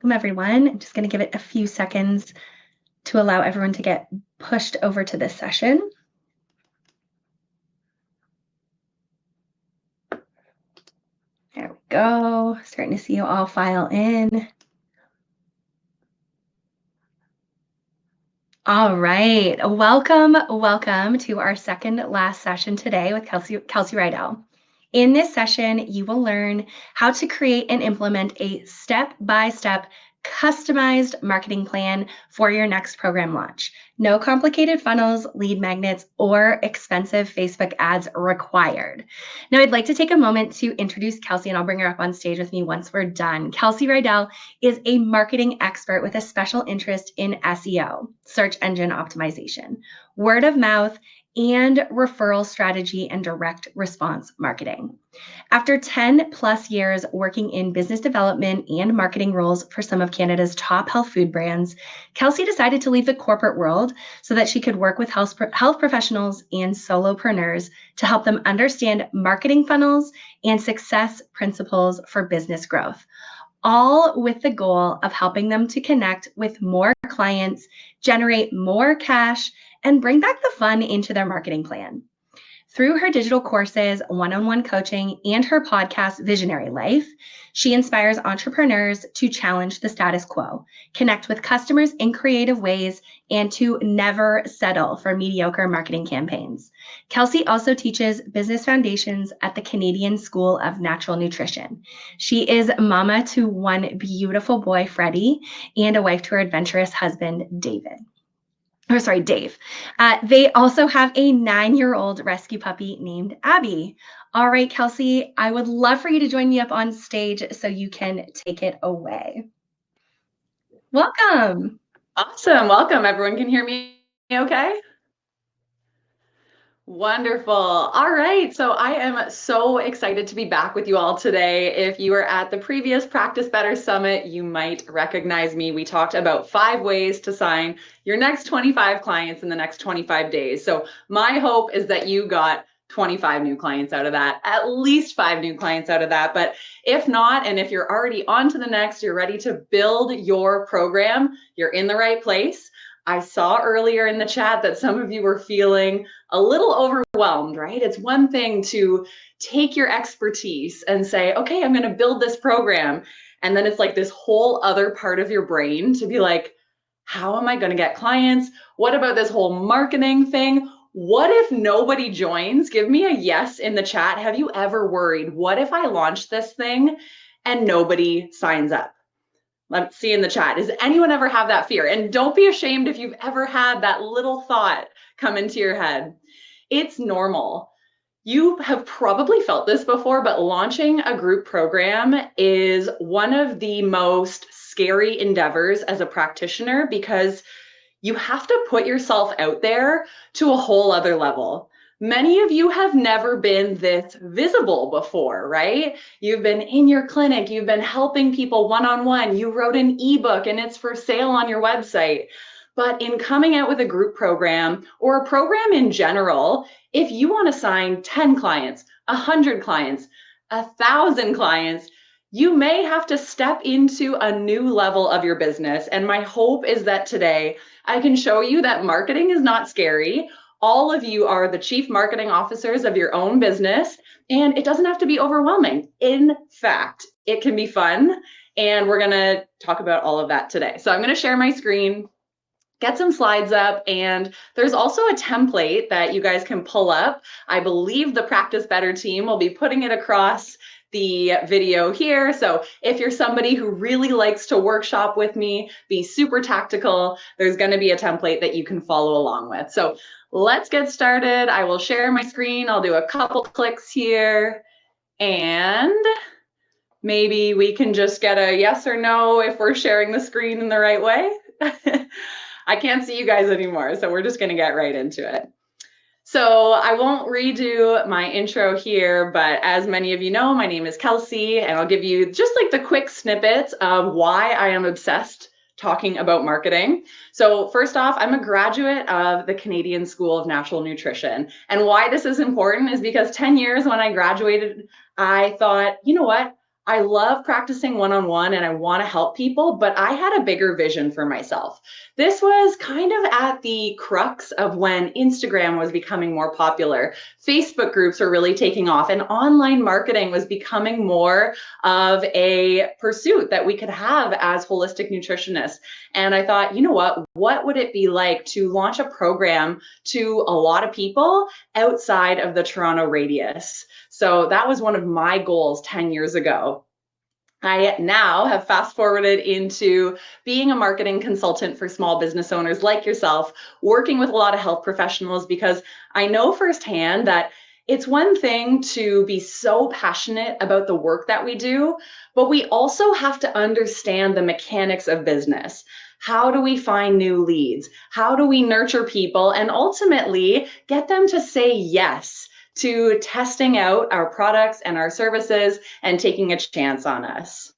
Welcome, everyone. I'm just going to give it a few seconds to allow everyone to get pushed over to this session. There we go. Starting to see you all file in. All right. Welcome to our second last session today with Kelsey Rydell. In this session, you will learn how to create and implement a step-by-step customized marketing plan for your next program launch. No complicated funnels, lead magnets, or expensive Facebook ads required. Now, I'd like to take a moment to introduce Kelsey, and I'll bring her up on stage with me once we're done. Kelsey Rydell is a marketing expert with a special interest in SEO, search engine optimization, word of mouth, and referral strategy and direct response marketing. After 10 plus years working in business development and marketing roles for some of Canada's top health food brands, Kelsey decided to leave the corporate world so that she could work with health professionals and solopreneurs to help them understand marketing funnels and success principles for business growth, all with the goal of helping them to connect with more clients, generate more cash, and bring back the fun into their marketing plan. Through her digital courses, one-on-one coaching, and her podcast, Visionary Life, she inspires entrepreneurs to challenge the status quo, connect with customers in creative ways, and to never settle for mediocre marketing campaigns. Kelsey also teaches business foundations at the Canadian School of Natural Nutrition. She is mama to one beautiful boy, Freddie, and a wife to her adventurous husband, Dave. They also have a 9-year-old rescue puppy named Abby. All right, Kelsey, I would love for you to join me up on stage so you can take it away. Welcome. Awesome. Welcome. Everyone can hear me okay? Wonderful. All right. So I am so excited to be back with you all today. If you were at the previous Practice Better Summit, you might recognize me. We talked about 5 ways to sign your next 25 clients in the next 25 days. So my hope is that you got 25 new clients out of that, at least 5 new clients out of that. But if not, and if you're already on to the next, you're ready to build your program, you're in the right place. I saw earlier in the chat that some of you were feeling a little overwhelmed, right? It's one thing to take your expertise and say, okay, I'm going to build this program. And then it's like this whole other part of your brain to be like, how am I going to get clients? What about this whole marketing thing? What if nobody joins? Give me a yes in the chat. Have you ever worried, what if I launch this thing and nobody signs up? Let's see in the chat. Does anyone ever have that fear? And don't be ashamed if you've ever had that little thought come into your head. It's normal. You have probably felt this before, but launching a group program is one of the most scary endeavors as a practitioner because you have to put yourself out there to a whole other level. Many of you have never been this visible before, right? You've been in your clinic, you've been helping people one-on-one, you wrote an ebook and it's for sale on your website. But in coming out with a group program or a program in general, if you want to sign 10 clients, 100 clients, 1,000 clients, you may have to step into a new level of your business. And my hope is that today I can show you that marketing is not scary. All of you are the chief marketing officers of your own business, and it doesn't have to be overwhelming. In fact, it can be fun, and we're gonna talk about all of that today. So I'm gonna share my screen, get some slides up, and there's also a template that you guys can pull up. I believe the Practice Better team will be putting it across the video here. So if you're somebody who really likes to workshop with me, be super tactical, there's going to be a template that you can follow along with. So let's get started. I will share my screen. I'll do a couple clicks here, and maybe we can just get a yes or no if we're sharing the screen in the right way. I can't see you guys anymore, so we're just going to get right into it. So I won't redo my intro here, but as many of you know, my name is Kelsey, and I'll give you just like the quick snippets of why I am obsessed talking about marketing. So first off, I'm a graduate of the Canadian School of Natural Nutrition. And why this is important is because 10 years when I graduated, I thought, you know what? I love practicing one-on-one and I want to help people, but I had a bigger vision for myself. This was kind of at the crux of when Instagram was becoming more popular. Facebook groups were really taking off, and online marketing was becoming more of a pursuit that we could have as holistic nutritionists. And I thought, you know what would it be like to launch a program to a lot of people outside of the Toronto radius? So that was one of my goals 10 years ago. I now have fast forwarded into being a marketing consultant for small business owners like yourself, working with a lot of health professionals, because I know firsthand that it's one thing to be so passionate about the work that we do, but we also have to understand the mechanics of business. How do we find new leads? How do we nurture people and ultimately get them to say yes to testing out our products and our services and taking a chance on us?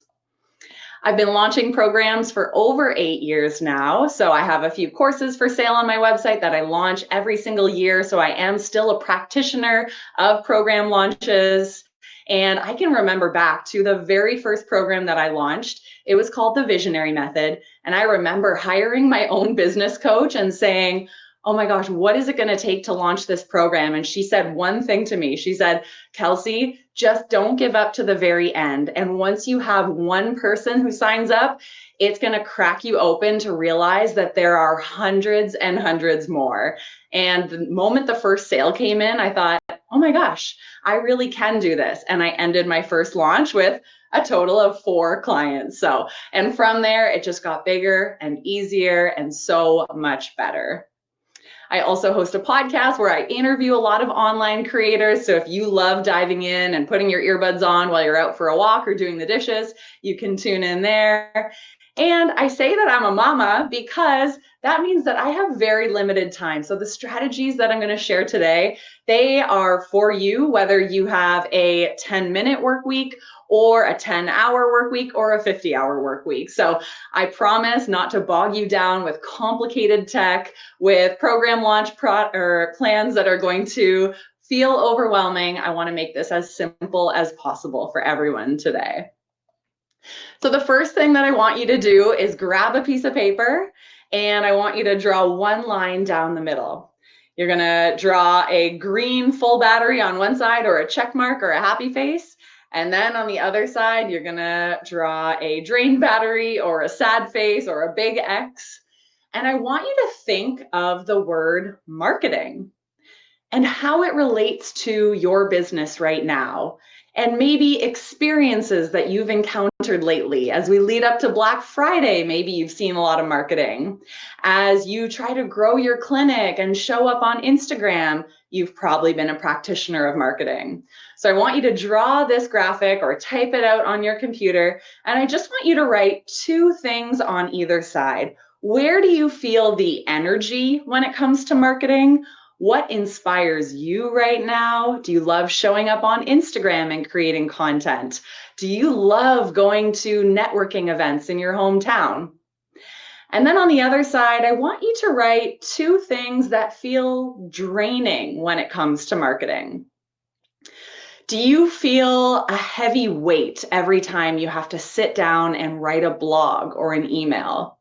I've been launching programs for over 8 years now. So I have a few courses for sale on my website that I launch every single year. So I am still a practitioner of program launches. And I can remember back to the very first program that I launched. It was called the Visionary Method. And I remember hiring my own business coach and saying, oh my gosh, what is it going to take to launch this program? And she said one thing to me. She said, Kelsey, just don't give up to the very end. And once you have one person who signs up, it's going to crack you open to realize that there are hundreds and hundreds more. And the moment the first sale came in, I thought, oh my gosh, I really can do this. And I ended my first launch with a total of 4 clients. And from there, it just got bigger and easier and so much better. I also host a podcast where I interview a lot of online creators. So if you love diving in and putting your earbuds on while you're out for a walk or doing the dishes, you can tune in there. And I say that I'm a mama because that means that I have very limited time. So the strategies that I'm going to share today, they are for you, whether you have a 10-minute work week or a 10-hour work week or a 50-hour work week. So I promise not to bog you down with complicated tech, with program launch plans that are going to feel overwhelming. I want to make this as simple as possible for everyone today. So the first thing that I want you to do is grab a piece of paper, and I want you to draw one line down the middle. You're going to draw a green full battery on one side, or a check mark or a happy face. And then on the other side, you're going to draw a drained battery or a sad face or a big X. And I want you to think of the word marketing and how it relates to your business right now, and maybe experiences that you've encountered lately. As we lead up to Black Friday, maybe you've seen a lot of marketing. As you try to grow your clinic and show up on Instagram, you've probably been a practitioner of marketing. So I want you to draw this graphic or type it out on your computer, and I just want you to write 2 things on either side. Where do you feel the energy when it comes to marketing? What inspires you right now? Do you love showing up on Instagram and creating content? Do you love going to networking events in your hometown? And then on the other side, I want you to write 2 things that feel draining when it comes to marketing. Do you feel a heavy weight every time you have to sit down and write a blog or an email?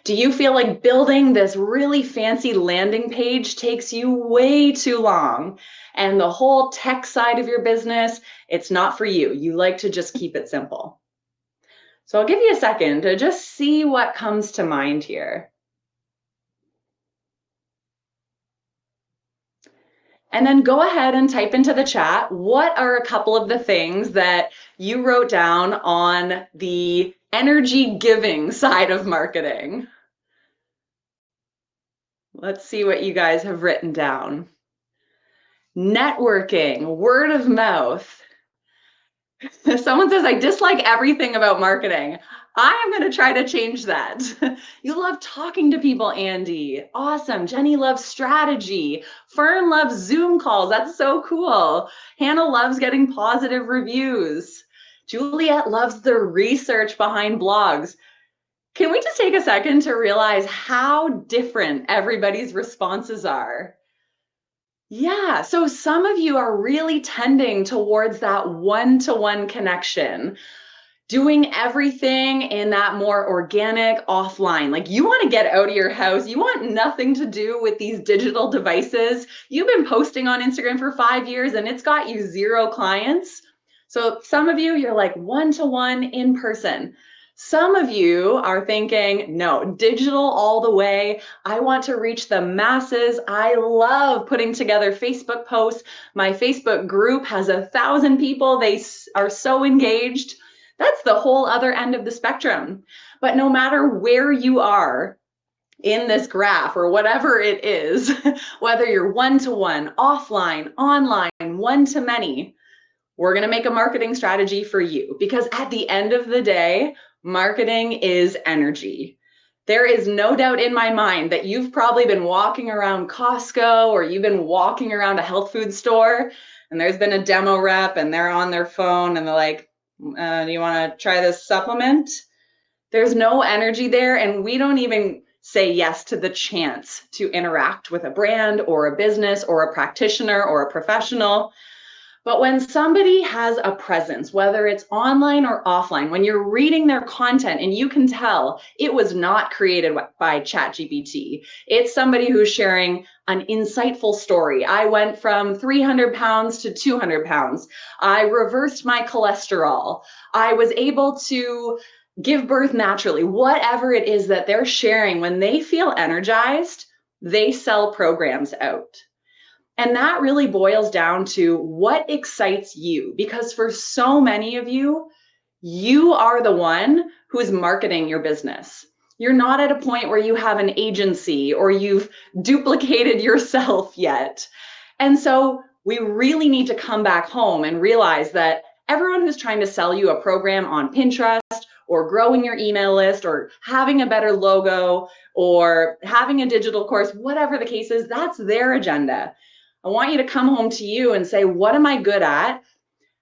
Do you feel like building this really fancy landing page takes you way too long, and the whole tech side of your business, it's not for you? You like to just keep it simple. So I'll give you a second to just see what comes to mind here. And then go ahead and type into the chat, what are a couple of the things that you wrote down on the energy giving side of marketing? Let's see what you guys have written down. Networking, word of mouth. Someone says, I dislike everything about marketing. I am going to try to change that. You love talking to people, Andy. Awesome. Jenny loves strategy. Fern loves Zoom calls. That's so cool. Hannah loves getting positive reviews. Juliet loves the research behind blogs. Can we just take a second to realize how different everybody's responses are? Yeah, so some of you are really tending towards that one-to-one connection, doing everything in that more organic offline. Like you want to get out of your house. You want nothing to do with these digital devices. You've been posting on Instagram for 5 years and it's got you 0 clients. So some of you, you're like one-to-one in person. Some of you are thinking, no, digital all the way. I want to reach the masses. I love putting together Facebook posts. My Facebook group has 1,000 people. They are so engaged. That's the whole other end of the spectrum. But no matter where you are in this graph or whatever it is, whether you're one-to-one, offline, online, one-to-many, we're going to make a marketing strategy for you, because at the end of the day, marketing is energy. There is no doubt in my mind that you've probably been walking around Costco or you've been walking around a health food store and there's been a demo rep and they're on their phone and they're like, do you want to try this supplement? There's no energy there, and we don't even say yes to the chance to interact with a brand or a business or a practitioner or a professional. But when somebody has a presence, whether it's online or offline, when you're reading their content and you can tell it was not created by ChatGPT, it's somebody who's sharing an insightful story. I went from 300 pounds to 200 pounds. I reversed my cholesterol. I was able to give birth naturally. Whatever it is that they're sharing, when they feel energized, they sell programs out. And that really boils down to what excites you, because for so many of you, you are the one who is marketing your business. You're not at a point where you have an agency or you've duplicated yourself yet. And so we really need to come back home and realize that everyone who's trying to sell you a program on Pinterest or growing your email list or having a better logo or having a digital course, whatever the case is, that's their agenda. I want you to come home to you and say, what am I good at?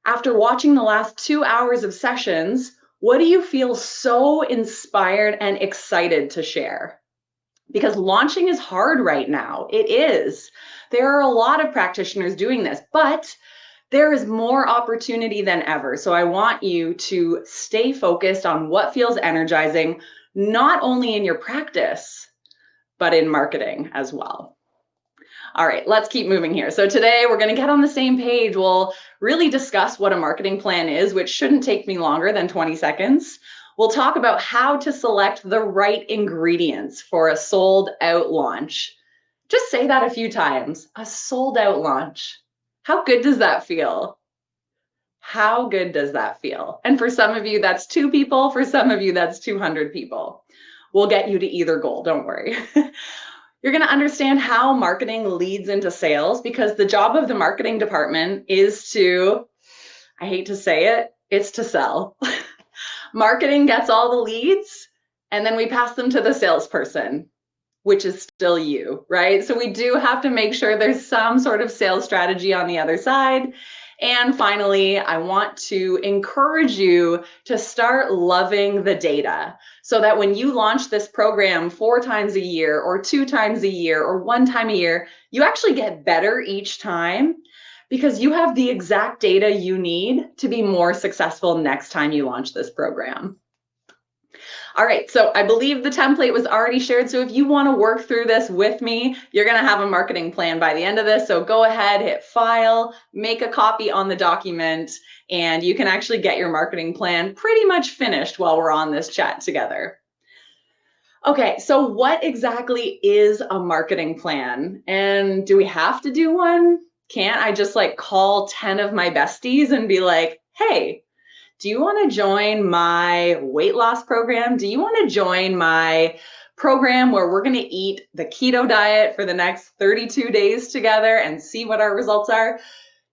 After watching the last 2 hours of sessions, what do you feel so inspired and excited to share? Because launching is hard right now. It is. There are a lot of practitioners doing this, but there is more opportunity than ever. So I want you to stay focused on what feels energizing, not only in your practice, but in marketing as well. All right, let's keep moving here. So today we're going to get on the same page. We'll really discuss what a marketing plan is, which shouldn't take me longer than 20 seconds. We'll talk about how to select the right ingredients for a sold out launch. Just say that a few times, a sold out launch. How good does that feel? How good does that feel? And for some of you, that's 2 people. For some of you, that's 200 people. We'll get you to either goal, don't worry. You're going to understand how marketing leads into sales, because the job of the marketing department is to, I hate to say it, it's to sell. Marketing gets all the leads and then we pass them to the salesperson, which is still you, right? So we do have to make sure there's some sort of sales strategy on the other side. And finally, I want to encourage you to start loving the data, so that when you launch this program 4 times a year or 2 times a year or 1 time a year, you actually get better each time, because you have the exact data you need to be more successful next time you launch this program. All right, so I believe the template was already shared. So if you want to work through this with me, you're going to have a marketing plan by the end of this. So go ahead, hit file, make a copy on the document, and you can actually get your marketing plan pretty much finished while we're on this chat together. Okay, so what exactly is a marketing plan? And do we have to do one? Can't I just like call 10 of my besties and be like, hey, do you want to join my weight loss program? Do you want to join my program where we're going to eat the keto diet for the next 32 days together and see what our results are?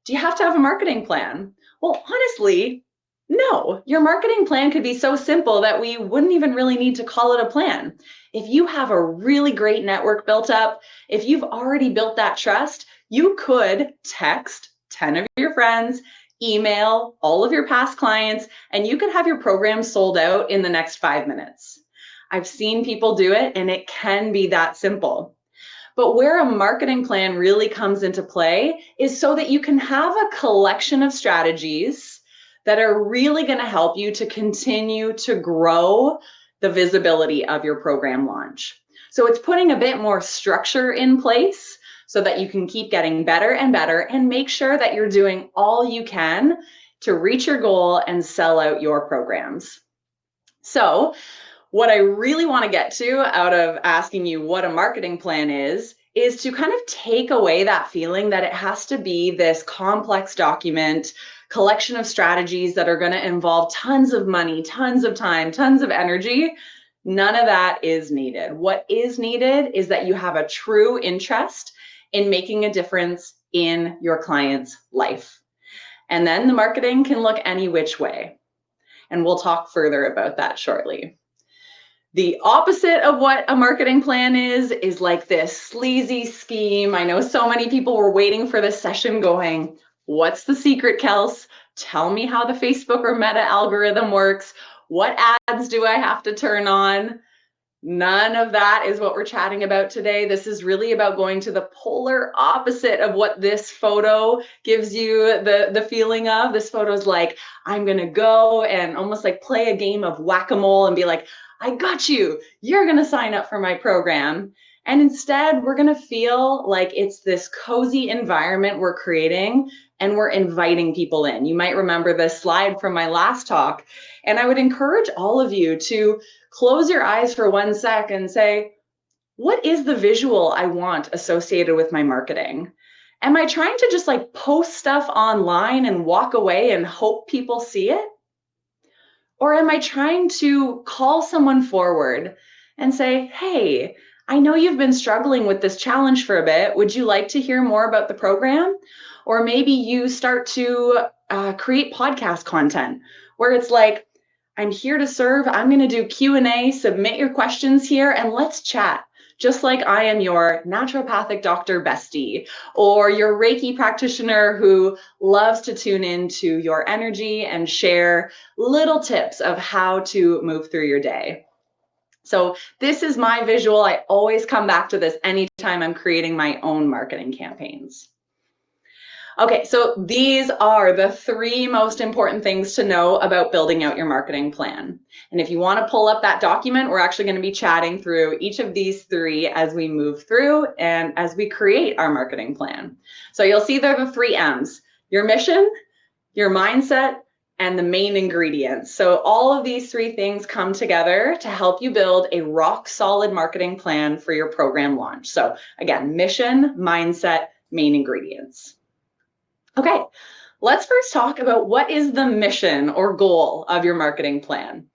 Do you have to have a marketing plan? Well, honestly, no. Your marketing plan could be so simple that we wouldn't even really need to call it a plan. If you have a really great network built up, if you've already built that trust, you could text 10 of your friends, email all of your past clients, and you could have your program sold out in the next 5 minutes. I've seen people do it, and it can be that simple. But where a marketing plan really comes into play is so that you can have a collection of strategies that are really going to help you to continue to grow the visibility of your program launch. So it's putting a bit more structure in place so that you can keep getting better and better and make sure that you're doing all you can to reach your goal and sell out your programs. So what I really want to get to out of asking you what a marketing plan is to kind of take away that feeling that it has to be this complex document, collection of strategies that are going to involve tons of money, tons of time, tons of energy. None of that is needed. What is needed is that you have a true interest in making a difference in your client's life. And then the marketing can look any which way. And we'll talk further about that shortly. The opposite of what a marketing plan is like this sleazy scheme. I know so many people were waiting for this session going, what's the secret, Kels? Tell me how the Facebook or Meta algorithm works. What ads do I have to turn on? None of that is what we're chatting about today. This is really about going to the polar opposite of what this photo gives you the feeling of. This photo is like, I'm going to go and almost like play a game of whack-a-mole and be like, I got you. You're going to sign up for my program. And instead, we're going to feel like it's this cozy environment we're creating and we're inviting people in. You might remember this slide from my last talk. And I would encourage all of you to close your eyes for 1 sec and say, what is the visual I want associated with my marketing? Am I trying to just like post stuff online and walk away and hope people see it? Or am I trying to call someone forward and say, hey, I know you've been struggling with this challenge for a bit. Would you like to hear more about the program? Or maybe you start to create podcast content where it's like, I'm here to serve. I'm going to do Q&A, submit your questions here, and let's chat. Just like I am your naturopathic doctor bestie or your Reiki practitioner who loves to tune into your energy and share little tips of how to move through your day. So this is my visual. I always come back to this anytime I'm creating my own marketing campaigns. Okay, so these are the 3 most important things to know about building out your marketing plan. And if you want to pull up that document, we're actually going to be chatting through each of these 3 as we move through and as we create our marketing plan. So you'll see there are the 3 M's: your mission, your mindset, and the main ingredients. So all of these 3 things come together to help you build a rock solid marketing plan for your program launch. So again, mission, mindset, main ingredients. Okay, let's first talk about what is the mission or goal of your marketing plan.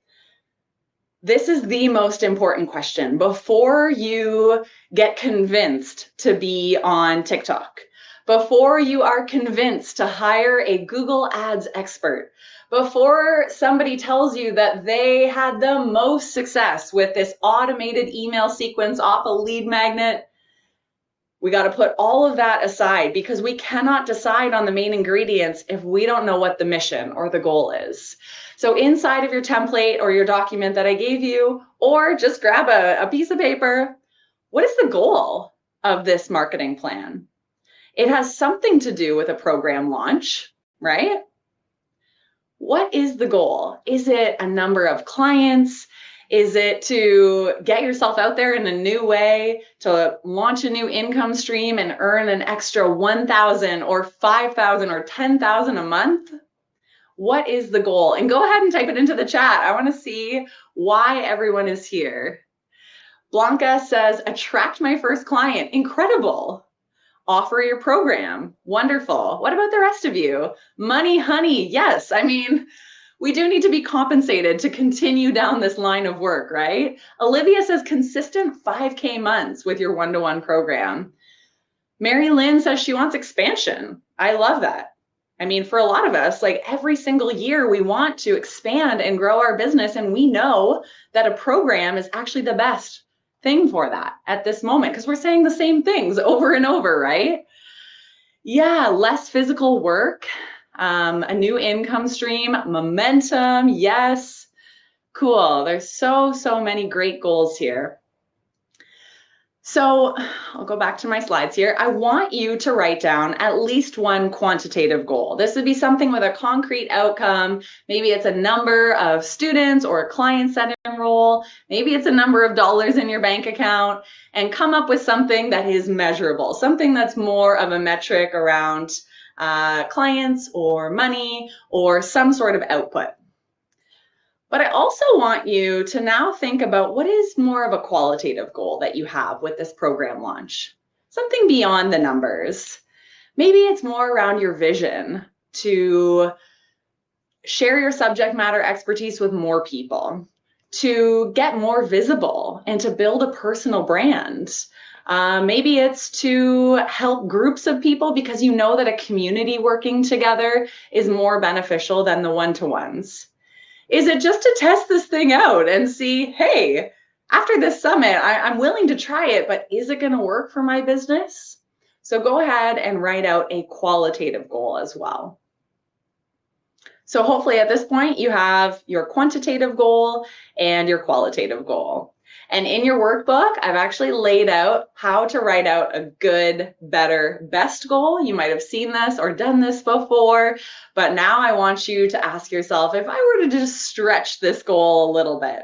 This is the most important question before you get convinced to be on TikTok, before you are convinced to hire a Google Ads expert, before somebody tells you that they had the most success with this automated email sequence off a lead magnet. We got to put all of that aside because we cannot decide on the main ingredients if we don't know what the mission or the goal is. So inside of your template or your document that I gave you, or just grab a piece of paper, what is the goal of this marketing plan? It has something to do with a program launch, right? What is the goal? Is it a number of clients? Is it to get yourself out there in a new way, to launch a new income stream and earn an extra $1,000 or $5,000 or $10,000 a month? What is the goal? And go ahead and type it into the chat. I want to see why everyone is here. Blanca says, attract my first client. Incredible. Offer your program. Wonderful. What about the rest of you? Money, honey. Yes. I mean, we do need to be compensated to continue down this line of work, right? Olivia says consistent 5K months with your one-to-one program. Mary Lynn says she wants expansion. I love that. I mean, for a lot of us, like every single year, we want to expand and grow our business. And we know that a program is actually the best thing for that at this moment because we're saying the same things over and over, right? Yeah, less physical work. A new income stream, momentum, yes. Cool. There's so many great goals here. So I'll go back to my slides here. I want you to write down at least one quantitative goal. This would be something with a concrete outcome. Maybe it's a number of students or clients that enroll. Maybe it's a number of dollars in your bank account, and come up with something that is measurable, something that's more of a metric around clients or money or some sort of output. But I also want you to now think about what is more of a qualitative goal that you have with this program launch, something beyond the numbers. Maybe it's more around your vision to share your subject matter expertise with more people, to get more visible and to build a personal brand. Maybe it's to help groups of people because you know that a community working together is more beneficial than the one-to-ones. Is it just to test this thing out and see, hey, after this summit, I'm willing to try it, but is it going to work for my business? So go ahead and write out a qualitative goal as well. So hopefully at this point, you have your quantitative goal and your qualitative goal. And in your workbook, I've actually laid out how to write out a good, better, best goal. You might have seen this or done this before, but now I want you to ask yourself, if I were to just stretch this goal a little bit,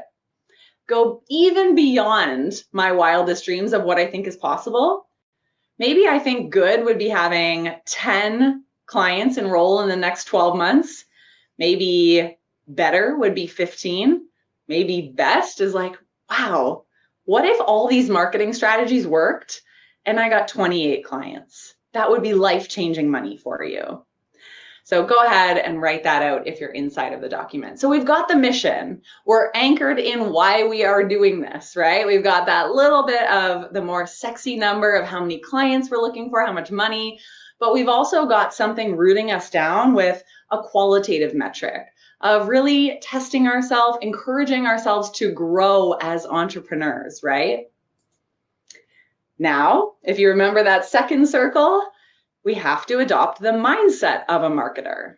go even beyond my wildest dreams of what I think is possible. Maybe I think good would be having 10 clients enroll in the next 12 months. Maybe better would be 15. Maybe best is like, wow, what if all these marketing strategies worked and I got 28 clients? That would be life-changing money for you. So go ahead and write that out if you're inside of the document. So we've got the mission. We're anchored in why we are doing this, right? We've got that little bit of the more sexy number of how many clients we're looking for, how much money, but we've also got something rooting us down with a qualitative metric of really testing ourselves, encouraging ourselves to grow as entrepreneurs, right? Now, if you remember that second circle, we have to adopt the mindset of a marketer.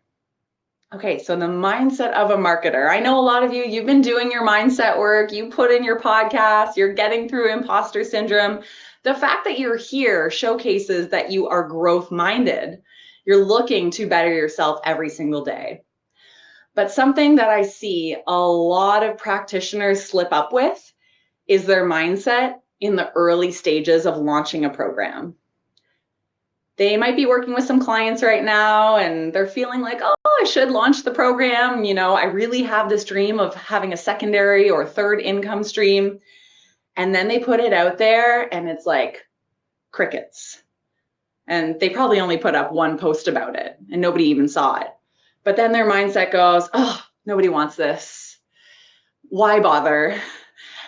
Okay, so the mindset of a marketer. I know a lot of you, you've been doing your mindset work, you put in your podcast, you're getting through imposter syndrome. The fact that you're here showcases that you are growth-minded. You're looking to better yourself every single day. But something that I see a lot of practitioners slip up with is their mindset in the early stages of launching a program. They might be working with some clients right now and they're feeling like, oh, I should launch the program. You know, I really have this dream of having a secondary or third income stream. And then they put it out there and it's like crickets. And they probably only put up one post about it and nobody even saw it. But then their mindset goes, oh, nobody wants this. Why bother?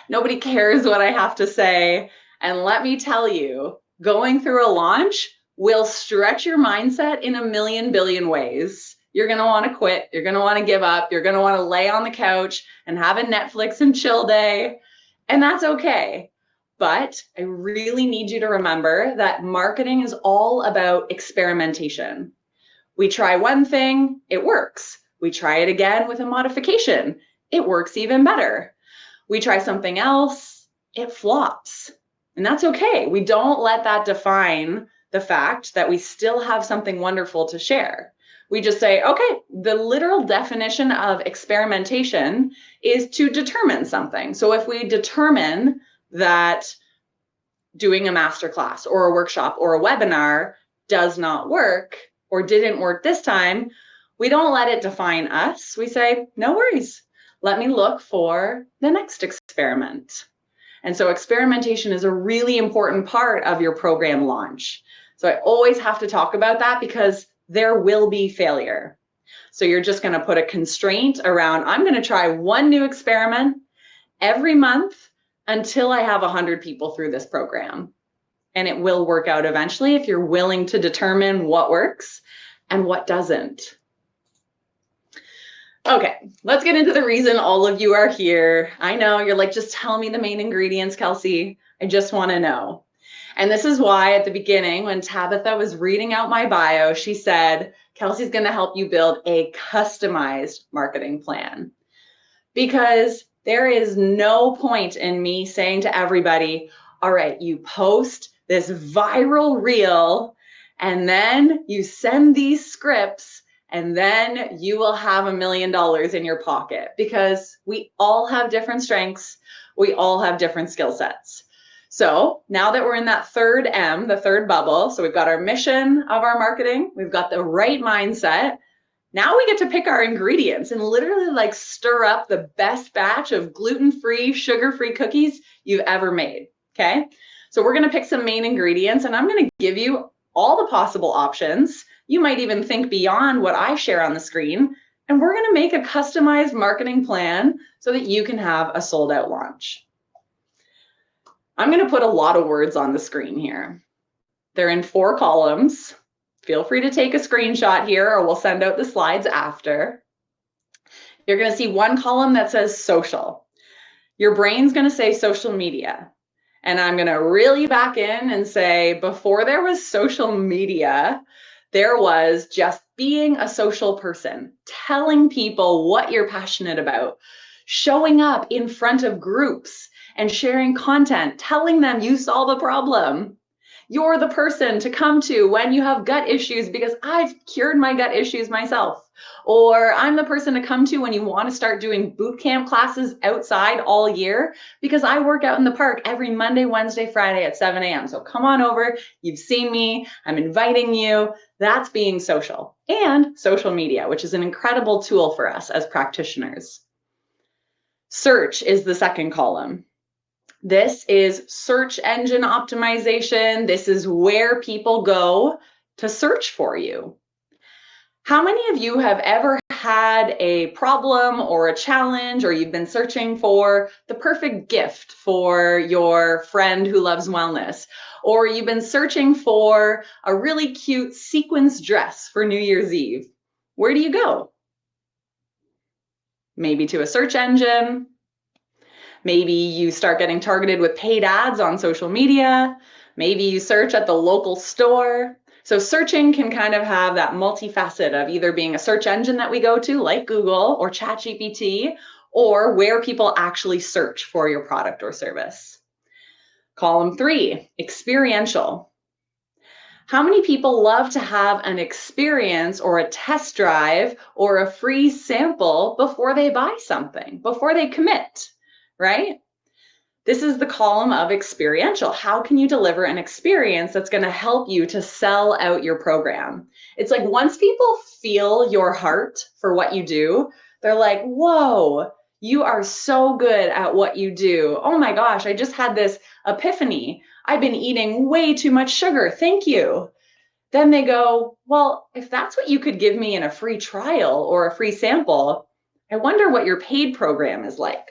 Nobody cares what I have to say. And let me tell you, going through a launch will stretch your mindset in a million billion ways. You're going to want to quit. You're going to want to give up. You're going to want to lay on the couch and have a Netflix and chill day. And that's okay. But I really need you to remember that marketing is all about experimentation. We try one thing, it works. We try it again with a modification. It works even better. We try something else, it flops. And that's okay. We don't let that define the fact that we still have something wonderful to share. We just say, okay, the literal definition of experimentation is to determine something. So if we determine that doing a masterclass or a workshop or a webinar does not work, or didn't work this time, we don't let it define us. We say, no worries. Let me look for the next experiment. And so experimentation is a really important part of your program launch. So I always have to talk about that because there will be failure. So you're just going to put a constraint around, I'm going to try one new experiment every month until I have 100 people through this program. And it will work out eventually if you're willing to determine what works and what doesn't. Okay, let's get into the reason all of you are here. I know you're like, just tell me the main ingredients, Kelsey. I just want to know. And this is why at the beginning, when Tabitha was reading out my bio, she said, Kelsey's going to help you build a customized marketing plan. Because there is no point in me saying to everybody, All right, you post this viral reel, and then you send these scripts, and then you will have $1 million in your pocket, because we all have different strengths. We all have different skill sets. So now that we're in that third M, the third bubble, so we've got our mission of our marketing, we've got the right mindset. Now we get to pick our ingredients and literally like stir up the best batch of gluten-free, sugar-free cookies you've ever made, okay? So we're gonna pick some main ingredients, and I'm gonna give you all the possible options. You might even think beyond what I share on the screen, and we're gonna make a customized marketing plan so that you can have a sold-out launch. I'm gonna put a lot of words on the screen here. They're in 4 columns. Feel free to take a screenshot here, or we'll send out the slides after. You're gonna see one column that says social. Your brain's gonna say social media. And I'm gonna reel you back in and say, before there was social media, there was just being a social person, telling people what you're passionate about, showing up in front of groups and sharing content, telling them you solve a problem. You're the person to come to when you have gut issues, because I've cured my gut issues myself. Or I'm the person to come to when you want to start doing boot camp classes outside all year, because I work out in the park every Monday, Wednesday, Friday at 7 a.m. So come on over. You've seen me. I'm inviting you. That's being social. And social media, which is an incredible tool for us as practitioners. Search is the second column. This is search engine optimization. This is where people go to search for you. How many of you have ever had a problem or a challenge, or you've been searching for the perfect gift for your friend who loves wellness, or you've been searching for a really cute sequins dress for New Year's Eve? Where do you go? Maybe to a search engine. Maybe you start getting targeted with paid ads on social media. Maybe you search at the local store. So searching can kind of have that multifaceted of either being a search engine that we go to, like Google or ChatGPT, or where people actually search for your product or service. Column 3, experiential. How many people love to have an experience or a test drive or a free sample before they buy something, before they commit? Right? This is the column of experiential. How can you deliver an experience that's going to help you to sell out your program? It's like once people feel your heart for what you do, they're like, whoa, you are so good at what you do. Oh my gosh, I just had this epiphany. I've been eating way too much sugar. Thank you. Then they go, well, if that's what you could give me in a free trial or a free sample, I wonder what your paid program is like.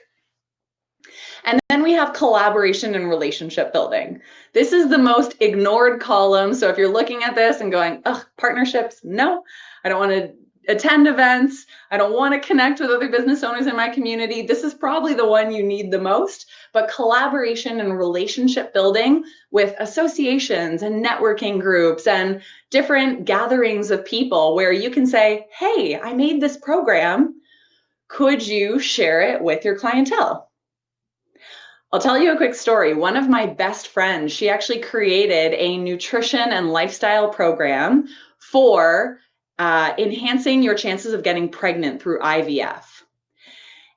And then we have collaboration and relationship building. This is the most ignored column. So if you're looking at this and going, ugh, partnerships, no, I don't want to attend events. I don't want to connect with other business owners in my community. This is probably the one you need the most. But collaboration and relationship building with associations and networking groups and different gatherings of people where you can say, hey, I made this program. Could you share it with your clientele? I'll tell you a quick story. One of my best friends, she actually created a nutrition and lifestyle program for enhancing your chances of getting pregnant through IVF.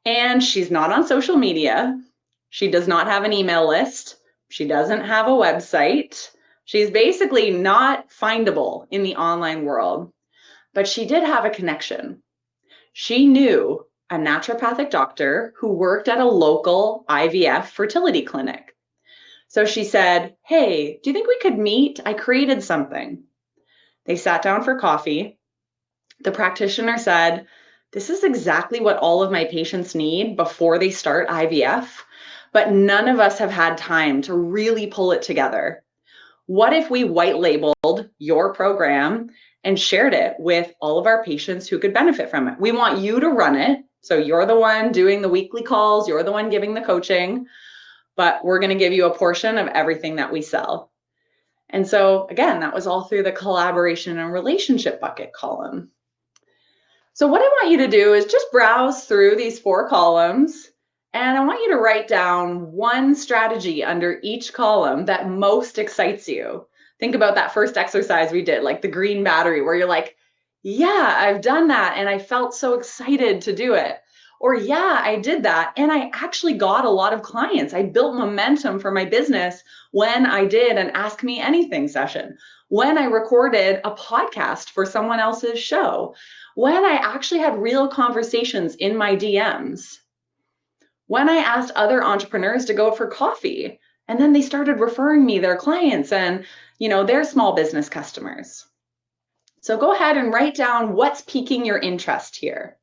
And she's not on social media. She does not have an email list. She doesn't have a website. She's basically not findable in the online world, but she did have a connection. She knew a naturopathic doctor who worked at a local IVF fertility clinic. So she said, hey, do you think we could meet? I created something. They sat down for coffee. The practitioner said, this is exactly what all of my patients need before they start IVF, but none of us have had time to really pull it together. What if we white labeled your program and shared it with all of our patients who could benefit from it? We want you to run it. So you're the one doing the weekly calls, you're the one giving the coaching, but we're going to give you a portion of everything that we sell. And so again, that was all through the collaboration and relationship bucket column. So what I want you to do is just browse through these 4 columns And I want you to write down one strategy under each column that most excites you. Think about that first exercise we did, like the green battery, where you're like, yeah, I've done that and I felt so excited to do it. Or, yeah, I did that and I actually got a lot of clients. I built momentum for my business when I did an Ask Me Anything session, when I recorded a podcast for someone else's show, when I actually had real conversations in my DMs, when I asked other entrepreneurs to go for coffee, and then they started referring me their clients and, their small business customers. So go ahead and write down what's piquing your interest here.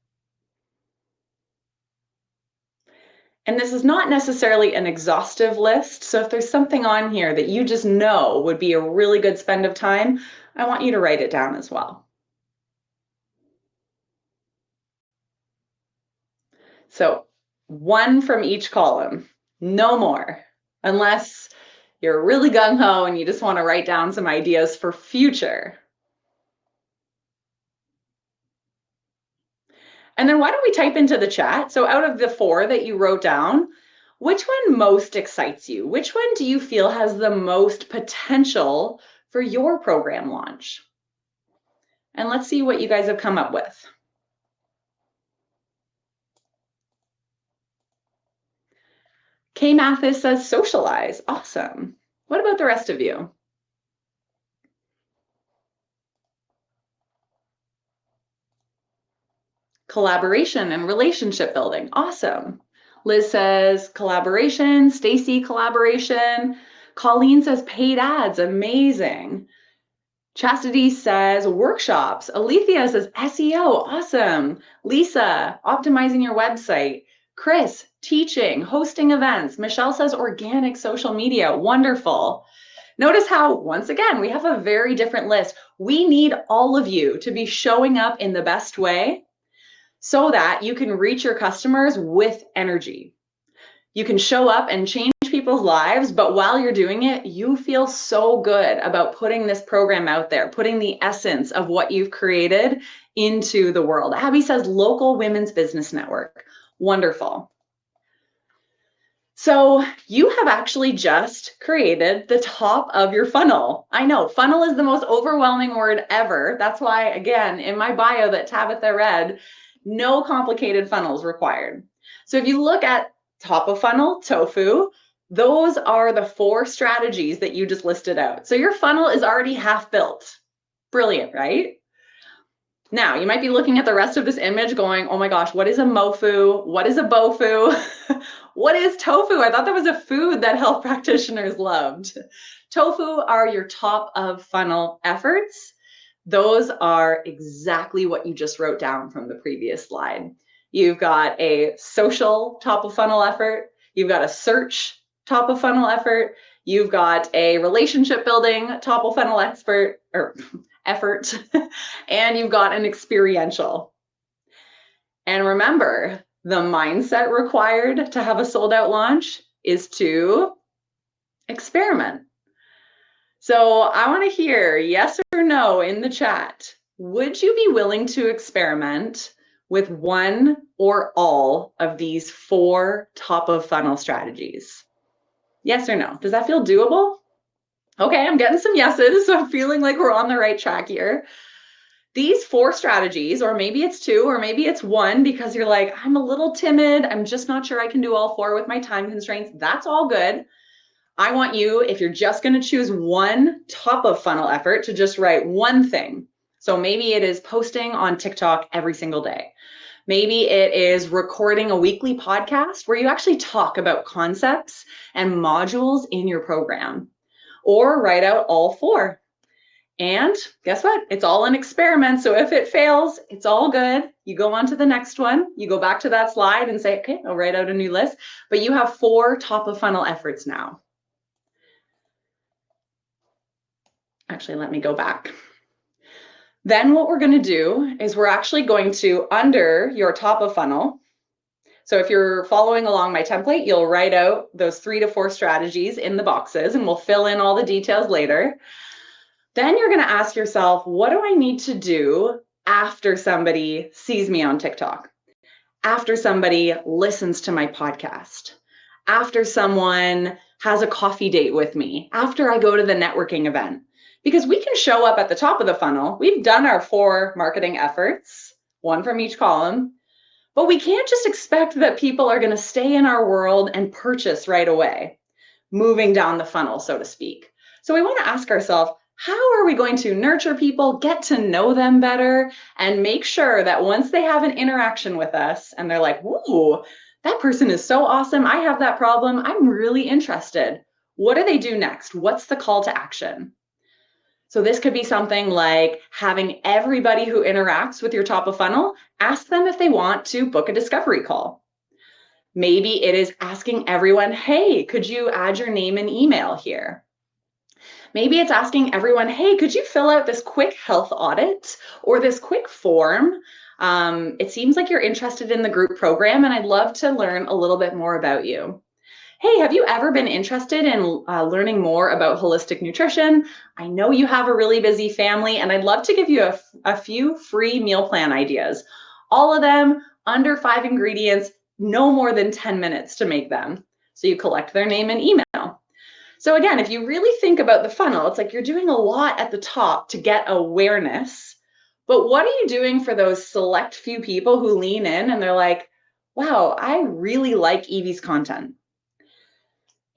And this is not necessarily an exhaustive list. So if there's something on here that you just know would be a really good spend of time, I want you to write it down as well. So one from each column, no more, unless you're really gung-ho and you just want to write down some ideas for future. And then why don't we type into the chat? So out of the 4 that you wrote down, which one most excites you? Which one do you feel has the most potential for your program launch? And let's see what you guys have come up with. Kay Mathis says socialize. Awesome. What about the rest of you? Collaboration and relationship building. Awesome. Liz says collaboration. Stacy, collaboration. Colleen says paid ads. Amazing. Chastity says workshops. Alethea says SEO. Awesome. Lisa, optimizing your website. Chris, teaching, hosting events. Michelle says organic social media. Wonderful. Notice how, once again, we have a very different list. We need all of you to be showing up in the best way so that you can reach your customers with energy. You can show up and change people's lives, but while you're doing it, you feel so good about putting this program out there, putting the essence of what you've created into the world. Abby says local women's business network. Wonderful. So you have actually just created the top of your funnel. I know funnel is the most overwhelming word ever. That's why, again, in my bio that Tabitha read, no complicated funnels required. So if you look at top of funnel, tofu, those are the 4 strategies that you just listed out. So your funnel is already half built. Brilliant, right? Now, you might be looking at the rest of this image going, oh my gosh, what is a mofu? What is a bofu? What is tofu? I thought that was a food that health practitioners loved. Tofu are your top of funnel efforts. Those are exactly what you just wrote down from the previous slide. You've got a social top of funnel effort. You've got a search top of funnel effort. You've got a relationship building top of funnel effort, and you've got an experiential. And remember, the mindset required to have a sold out launch is to experiment. So I want to hear yes or no in the chat. Would you be willing to experiment with one or all of these 4 top of funnel strategies? Yes or no? Does that feel doable? Okay, I'm getting some yeses, so I'm feeling like we're on the right track here. These 4 strategies, or maybe it's 2, or maybe it's 1, because you're like, I'm a little timid. I'm just not sure I can do all 4 with my time constraints. That's all good. I want you, if you're just going to choose one top of funnel effort, to just write one thing. So maybe it is posting on TikTok every single day. Maybe it is recording a weekly podcast where you actually talk about concepts and modules in your program, or write out all 4. And guess what? It's all an experiment. So if it fails, it's all good. You go on to the next one. You go back to that slide and say, okay, I'll write out a new list. But you have 4 top of funnel efforts now. Actually, let me go back. Then what we're going to do is we're actually going to, under your top of funnel, so if you're following along my template, you'll write out those 3 to 4 strategies in the boxes, and we'll fill in all the details later. Then you're going to ask yourself, what do I need to do after somebody sees me on TikTok? after somebody listens to my podcast, after someone has a coffee date with me, after I go to the networking event. Because we can show up at the top of the funnel. We've done our 4 marketing efforts, 1 from each column, but we can't just expect that people are going to stay in our world and purchase right away, moving down the funnel, so to speak. So we want to ask ourselves, how are we going to nurture people, get to know them better, and make sure that once they have an interaction with us and they're like, "Ooh, that person is so awesome. I have that problem. I'm really interested." What do they do next? What's the call to action? So this could be something like having everybody who interacts with your top of funnel, ask them if they want to book a discovery call. Maybe it is asking everyone, "Hey, could you add your name and email here?" Maybe it's asking everyone, "Hey, could you fill out this quick health audit or this quick form? It seems like you're interested in the group program, and I'd love to learn a little bit more about you. Hey, have you ever been interested in learning more about holistic nutrition? I know you have a really busy family, and I'd love to give you a few free meal plan ideas. All of them under 5 ingredients, no more than 10 minutes to make them." So you collect their name and email. So again, if you really think about the funnel, it's like you're doing a lot at the top to get awareness, but what are you doing for those select few people who lean in and they're like, "Wow, I really like Evie's content."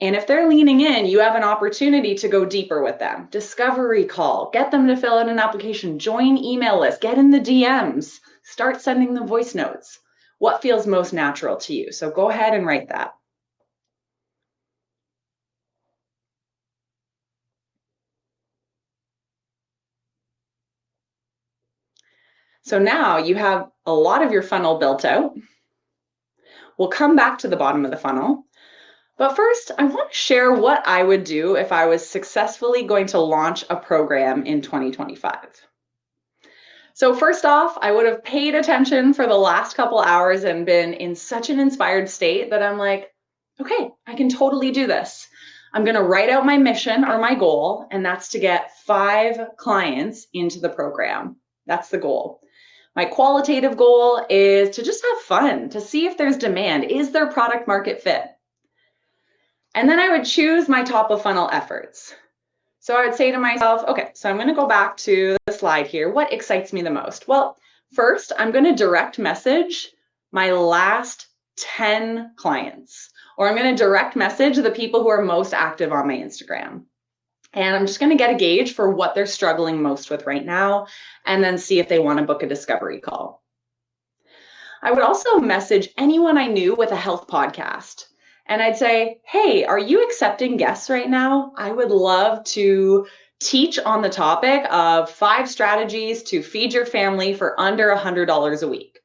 And if they're leaning in, you have an opportunity to go deeper with them. Discovery call, get them to fill out an application, join email list, get in the DMs, start sending them voice notes. What feels most natural to you? So go ahead and write that. So now you have a lot of your funnel built out. We'll come back to the bottom of the funnel. But first, I want to share what I would do if I was successfully going to launch a program in 2025. So first off, I would have paid attention for the last couple hours and been in such an inspired state that I'm like, okay, I can totally do this. I'm going to write out my mission or my goal, and that's to get 5 clients into the program. That's the goal. My qualitative goal is to just have fun, to see if there's demand. Is there product market fit? And then I would choose my top of funnel efforts. So I would say to myself, okay, so I'm going to go back to the slide here. What excites me the most? Well, first, I'm going to direct message my last 10 clients, or I'm going to direct message the people who are most active on my Instagram. And I'm just going to get a gauge for what they're struggling most with right now, and then see if they want to book a discovery call. I would also message anyone I knew with a health podcast. And I'd say, "Hey, are you accepting guests right now? I would love to teach on the topic of 5 strategies to feed your family for under $100 a week."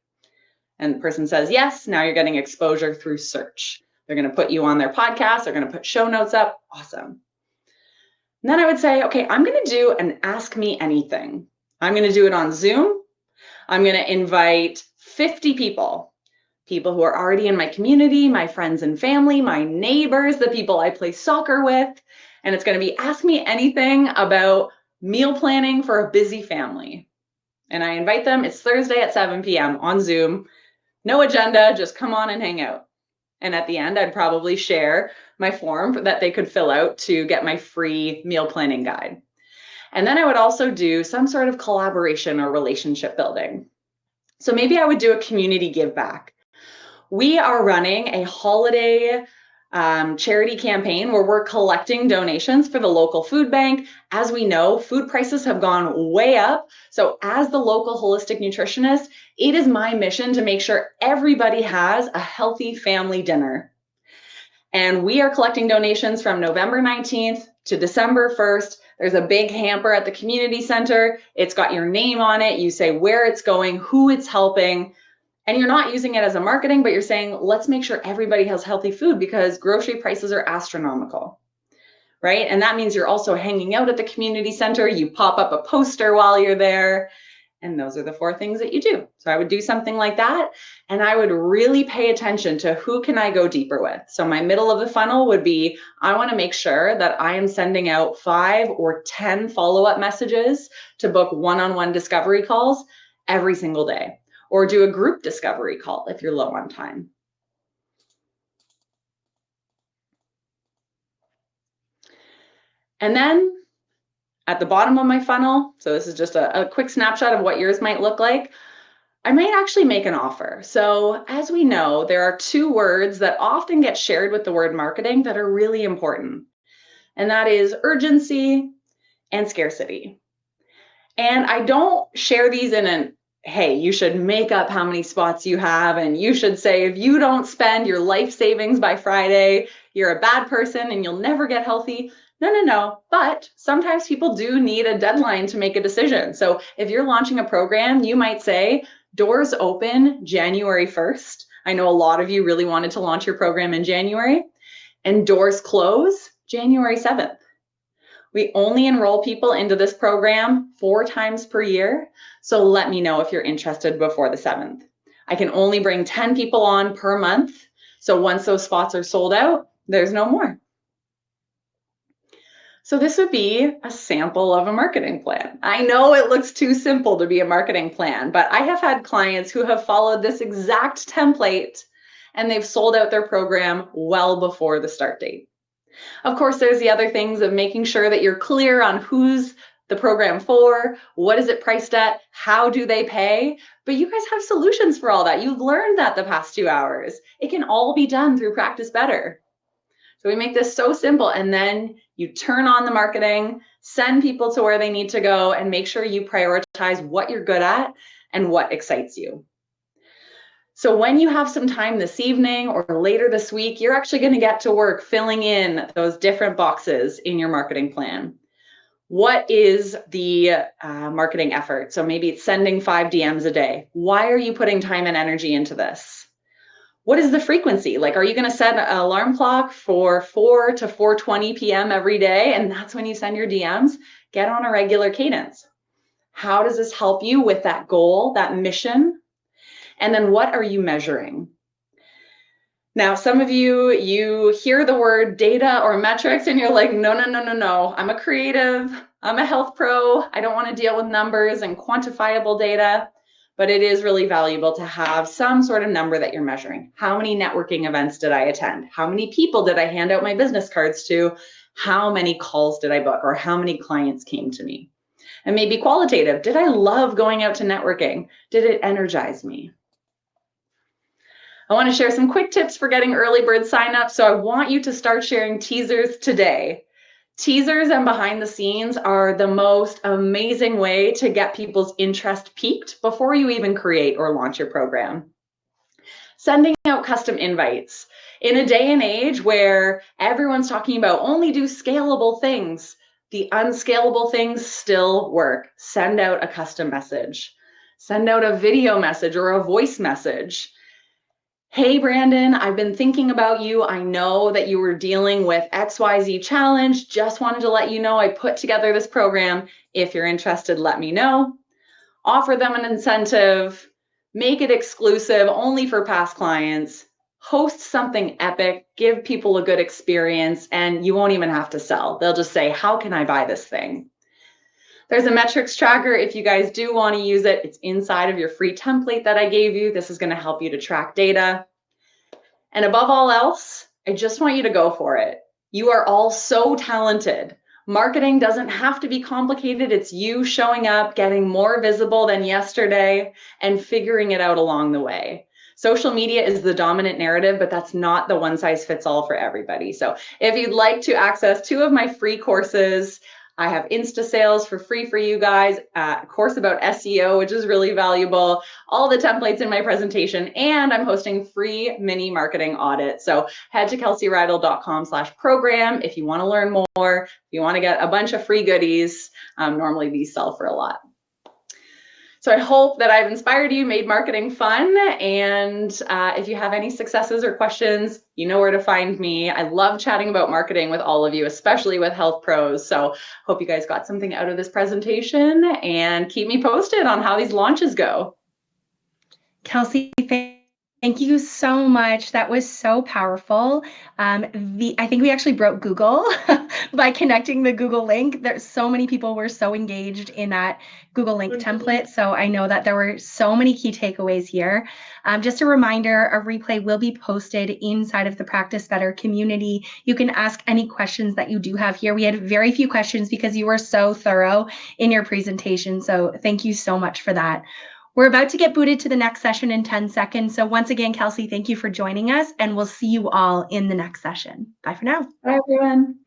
And the person says, "Yes." Now you're getting exposure through search. They're going to put you on their podcast. They're going to put show notes up. Awesome. And then I would say, okay, I'm going to do an Ask Me Anything. I'm going to do it on Zoom. I'm going to invite 50 people who are already in my community, my friends and family, my neighbors, the people I play soccer with. And it's going to be Ask Me Anything about meal planning for a busy family. And I invite them. It's Thursday at 7 p.m. on Zoom. No agenda, just come on and hang out. And at the end, I'd probably share my form that they could fill out to get my free meal planning guide. And then I would also do some sort of collaboration or relationship building. So maybe I would do a community give back. We are running a holiday charity campaign where we're collecting donations for the local food bank. As we know, food prices have gone way up. So as the local holistic nutritionist, it is my mission to make sure everybody has a healthy family dinner. And we are collecting donations from November 19th to December 1st. There's a big hamper at the community center. It's got your name on it. You say where it's going, who it's helping. And you're not using it as a marketing, but you're saying, let's make sure everybody has healthy food because grocery prices are astronomical, right? And that means you're also hanging out at the community center. You pop up a poster while you're there. And those are the 4 things that you do. So I would do something like that. And I would really pay attention to who can I go deeper with. So my middle of the funnel would be, I want to make sure that I am sending out 5 or 10 follow-up messages to book one-on-one discovery calls every single day. or do a group discovery call if you're low on time. And then at the bottom of my funnel, so this is just a quick snapshot of what yours might look like, I might actually make an offer. So as we know, there are two words that often get shared with the word marketing that are really important, and that is urgency and scarcity. And I don't share these in an, hey, you should make up how many spots you have, and you should say, if you don't spend your life savings by Friday, you're a bad person and you'll never get healthy. No. But sometimes people do need a deadline to make a decision. So if you're launching a program, you might say, doors open January 1st. I know a lot of you really wanted to launch your program in January, and doors close January 7th. We only enroll people into this program 4 times per year. So let me know if you're interested before the 7th. I can only bring 10 people on per month. So once those spots are sold out, there's no more. So this would be a sample of a marketing plan. I know it looks too simple to be a marketing plan, but I have had clients who have followed this exact template and they've sold out their program well before the start date. Of course, there's the other things of making sure that you're clear on who's the program for, what is it priced at, how do they pay, but you guys have solutions for all that. You've learned that the past 2 hours. It can all be done through Practice Better. So we make this so simple, and then you turn on the marketing, send people to where they need to go, and make sure you prioritize what you're good at and what excites you. So when you have some time this evening or later this week, you're actually going to get to work filling in those different boxes in your marketing plan. What is the marketing effort? So maybe it's sending 5 DMs a day. Why are you putting time and energy into this? What is the frequency? Like, are you going to set an alarm clock for 4 to 4:20 p.m. every day, and that's when you send your DMs? Get on a regular cadence. How does this help you with that goal, that mission? And then what are you measuring? Now, some of you hear the word data or metrics and you're like, no. I'm a creative. I'm a health pro. I don't want to deal with numbers and quantifiable data. But it is really valuable to have some sort of number that you're measuring. How many networking events did I attend? How many people did I hand out my business cards to? How many calls did I book? Or how many clients came to me? And maybe qualitative. Did I love going out to networking? Did it energize me? I want to share some quick tips for getting early bird sign up. So I want you to start sharing teasers today. Teasers and behind the scenes are the most amazing way to get people's interest piqued before you even create or launch your program. Sending out custom invites. In a day and age where everyone's talking about only do scalable things, the unscalable things still work. Send out a custom message. Send out a video message or a voice message. Hey, Brandon, I've been thinking about you. I know that you were dealing with XYZ challenge. Just wanted to let you know I put together this program. If you're interested, let me know. Offer them an incentive. Make it exclusive only for past clients. Host something epic. Give people a good experience, and you won't even have to sell. They'll just say, how can I buy this thing? There's a metrics tracker. If you guys do want to use it, it's inside of your free template that I gave you. This is going to help you to track data. And above all else, I just want you to go for it. You are all so talented. Marketing doesn't have to be complicated. It's you showing up, getting more visible than yesterday, and figuring it out along the way. Social media is the dominant narrative, but that's not the one size fits all for everybody. So if you'd like to access 2 of my free courses, I have Insta Sales for free for you guys, a course about SEO, which is really valuable, all the templates in my presentation, and I'm hosting free mini marketing audits. So head to kelseyrydell.com/program if you want to learn more, if you want to get a bunch of free goodies. Normally these sell for a lot. So I hope that I've inspired you, made marketing fun. And if you have any successes or questions, you know where to find me. I love chatting about marketing with all of you, especially with health pros. So hope you guys got something out of this presentation, and keep me posted on how these launches go. Kelsey, Thank you so much. That was so powerful. I think we actually broke Google by connecting the Google link. There's so many people were so engaged in that Google link template. So I know that there were so many key takeaways here. Just a reminder, a replay will be posted inside of the Practice Better community. You can ask any questions that you do have here. We had very few questions because you were so thorough in your presentation. So thank you so much for that. We're about to get booted to the next session in 10 seconds. So once again, Kelsey, thank you for joining us, and we'll see you all in the next session. Bye for now. Bye, everyone.